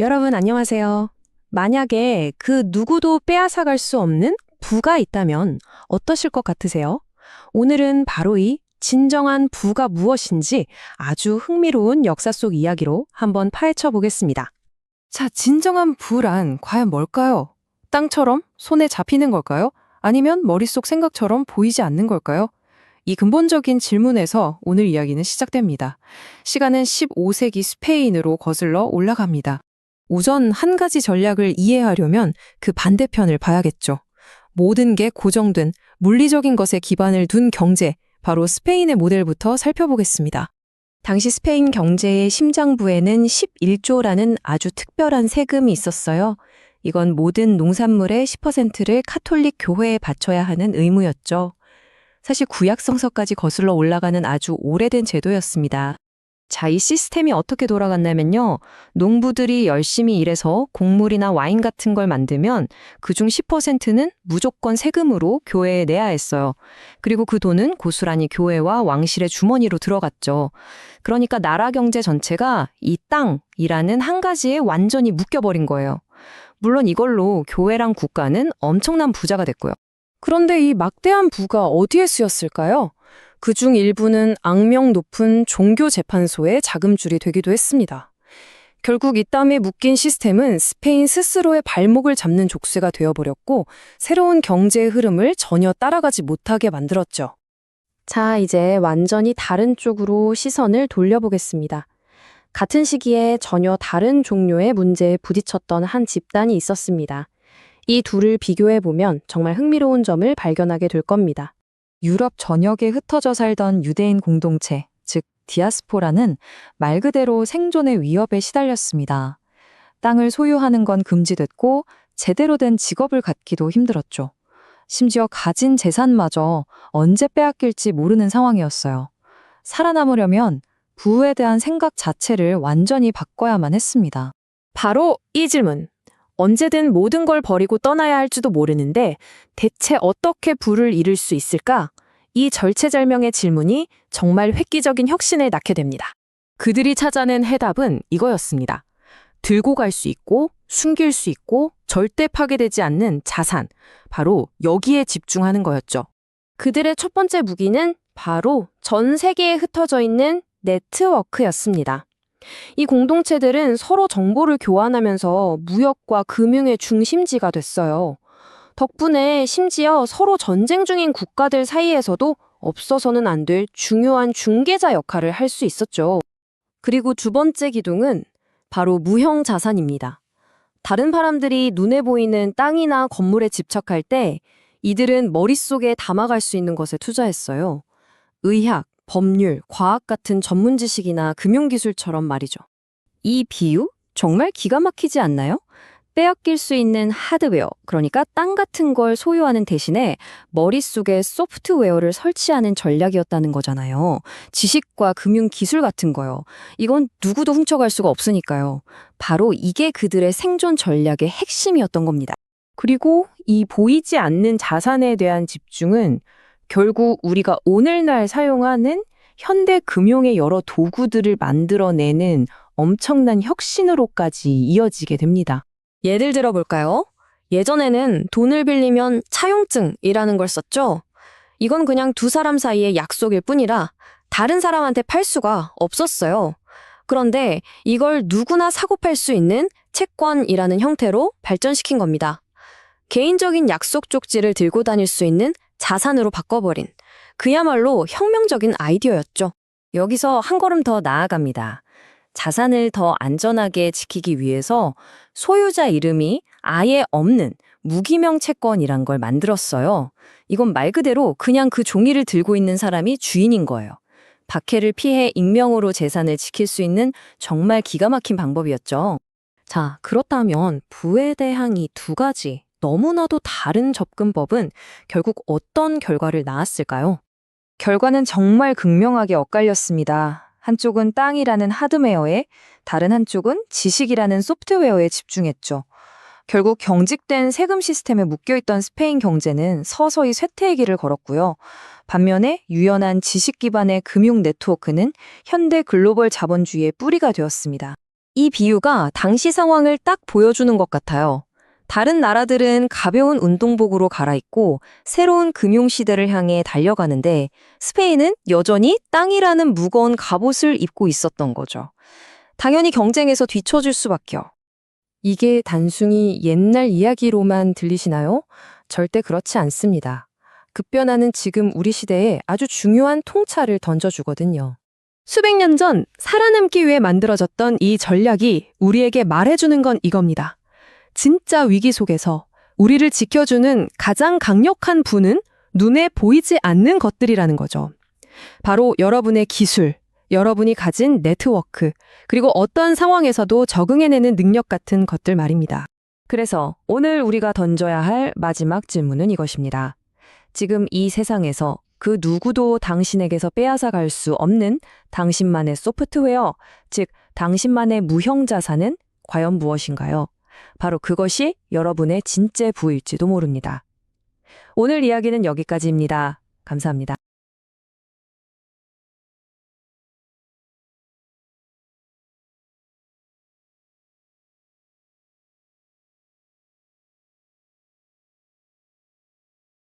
여러분 안녕하세요. 만약에 그 누구도 빼앗아갈 수 없는 부가 있다면 어떠실 것 같으세요? 오늘은 바로 이 진정한 부가 무엇인지 아주 흥미로운 역사 속 이야기로 한번 파헤쳐 보겠습니다. 자, 진정한 부란 과연 뭘까요? 땅처럼 손에 잡히는 걸까요? 아니면 머릿속 생각처럼 보이지 않는 걸까요? 이 근본적인 질문에서 오늘 이야기는 시작됩니다. 시간은 15세기 스페인으로 거슬러 올라갑니다. 우선 한 가지 전략을 이해하려면 그 반대편을 봐야겠죠. 모든 게 고정된 물리적인 것에 기반을 둔 경제, 바로 스페인의 모델부터 살펴보겠습니다. 당시 스페인 경제의 심장부에는 11조라는 아주 특별한 세금이 있었어요. 이건 모든 농산물의 10%를 카톨릭 교회에 바쳐야 하는 의무였죠. 사실 구약 성서까지 거슬러 올라가는 아주 오래된 제도였습니다. 자, 이 시스템이 어떻게 돌아갔냐면요. 농부들이 열심히 일해서 곡물이나 와인 같은 걸 만들면 그중 10%는 무조건 세금으로 교회에 내야 했어요. 그리고 그 돈은 고스란히 교회와 왕실의 주머니로 들어갔죠. 그러니까 나라 경제 전체가 이 땅이라는 한 가지에 완전히 묶여버린 거예요. 물론 이걸로 교회랑 국가는 엄청난 부자가 됐고요. 그런데 이 막대한 부가 어디에 쓰였을까요? 그중 일부는 악명 높은 종교재판소의 자금줄이 되기도 했습니다. 결국 이 땀에 묶인 시스템은 스페인 스스로의 발목을 잡는 족쇄가 되어버렸고 새로운 경제의 흐름을 전혀 따라가지 못하게 만들었죠. 자, 이제 완전히 다른 쪽으로 시선을 돌려보겠습니다. 같은 시기에 전혀 다른 종류의 문제에 부딪혔던 한 집단이 있었습니다. 이 둘을 비교해보면 정말 흥미로운 점을 발견하게 될 겁니다. 유럽 전역에 흩어져 살던 유대인 공동체, 즉 디아스포라는 말 그대로 생존의 위협에 시달렸습니다. 땅을 소유하는 건 금지됐고 제대로 된 직업을 갖기도 힘들었죠. 심지어 가진 재산마저 언제 빼앗길지 모르는 상황이었어요. 살아남으려면 부에 대한 생각 자체를 완전히 바꿔야만 했습니다. 바로 이 질문. 언제든 모든 걸 버리고 떠나야 할지도 모르는데 대체 어떻게 부를 이룰 수 있을까? 이 절체절명의 질문이 정말 획기적인 혁신을 낳게 됩니다. 그들이 찾아낸 해답은 이거였습니다. 들고 갈 수 있고 숨길 수 있고 절대 파괴되지 않는 자산, 바로 여기에 집중하는 거였죠. 그들의 첫 번째 무기는 바로 전 세계에 흩어져 있는 네트워크였습니다. 이 공동체들은 서로 정보를 교환하면서 무역과 금융의 중심지가 됐어요. 덕분에 심지어 서로 전쟁 중인 국가들 사이에서도 없어서는 안 될 중요한 중개자 역할을 할 수 있었죠. 그리고 두 번째 기둥은 바로 무형 자산입니다. 다른 사람들이 눈에 보이는 땅이나 건물에 집착할 때 이들은 머릿속에 담아갈 수 있는 것에 투자했어요. 의학, 법률, 과학 같은 전문 지식이나 금융기술처럼 말이죠. 이 비유 정말 기가 막히지 않나요? 빼앗길 수 있는 하드웨어, 그러니까 땅 같은 걸 소유하는 대신에 머릿속에 소프트웨어를 설치하는 전략이었다는 거잖아요. 지식과 금융기술 같은 거요. 이건 누구도 훔쳐갈 수가 없으니까요. 바로 이게 그들의 생존 전략의 핵심이었던 겁니다. 그리고 이 보이지 않는 자산에 대한 집중은 결국 우리가 오늘날 사용하는 현대 금융의 여러 도구들을 만들어내는 엄청난 혁신으로까지 이어지게 됩니다. 예를 들어 볼까요? 예전에는 돈을 빌리면 차용증이라는 걸 썼죠. 이건 그냥 두 사람 사이의 약속일 뿐이라 다른 사람한테 팔 수가 없었어요. 그런데 이걸 누구나 사고 팔 수 있는 채권이라는 형태로 발전시킨 겁니다. 개인적인 약속 쪽지를 들고 다닐 수 있는 자산으로 바꿔버린 그야말로 혁명적인 아이디어였죠. 여기서 한 걸음 더 나아갑니다. 자산을 더 안전하게 지키기 위해서 소유자 이름이 아예 없는 무기명 채권이란 걸 만들었어요. 이건 말 그대로 그냥 그 종이를 들고 있는 사람이 주인인 거예요. 박해를 피해 익명으로 재산을 지킬 수 있는 정말 기가 막힌 방법이었죠. 자, 그렇다면 부에 대한 이 두 가지 너무나도 다른 접근법은 결국 어떤 결과를 낳았을까요? 결과는 정말 극명하게 엇갈렸습니다. 한쪽은 땅이라는 하드웨어에, 다른 한쪽은 지식이라는 소프트웨어에 집중했죠. 결국 경직된 세금 시스템에 묶여있던 스페인 경제는 서서히 쇠퇴의 길을 걸었고요. 반면에 유연한 지식 기반의 금융 네트워크는 현대 글로벌 자본주의의 뿌리가 되었습니다. 이 비유가 당시 상황을 딱 보여주는 것 같아요. 다른 나라들은 가벼운 운동복으로 갈아입고 새로운 금융시대를 향해 달려가는데 스페인은 여전히 땅이라는 무거운 갑옷을 입고 있었던 거죠. 당연히 경쟁에서 뒤처질 수밖에요. 이게 단순히 옛날 이야기로만 들리시나요? 절대 그렇지 않습니다. 급변하는 지금 우리 시대에 아주 중요한 통찰을 던져주거든요. 수백 년 전 살아남기 위해 만들어졌던 이 전략이 우리에게 말해주는 건 이겁니다. 진짜 위기 속에서 우리를 지켜주는 가장 강력한 부는 눈에 보이지 않는 것들이라는 거죠. 바로 여러분의 기술, 여러분이 가진 네트워크, 그리고 어떤 상황에서도 적응해내는 능력 같은 것들 말입니다. 그래서 오늘 우리가 던져야 할 마지막 질문은 이것입니다. 지금 이 세상에서 그 누구도 당신에게서 빼앗아 갈 수 없는 당신만의 소프트웨어, 즉 당신만의 무형 자산은 과연 무엇인가요? 바로 그것이 여러분의 진짜 부일지도 모릅니다. 오늘 이야기는 여기까지입니다. 감사합니다.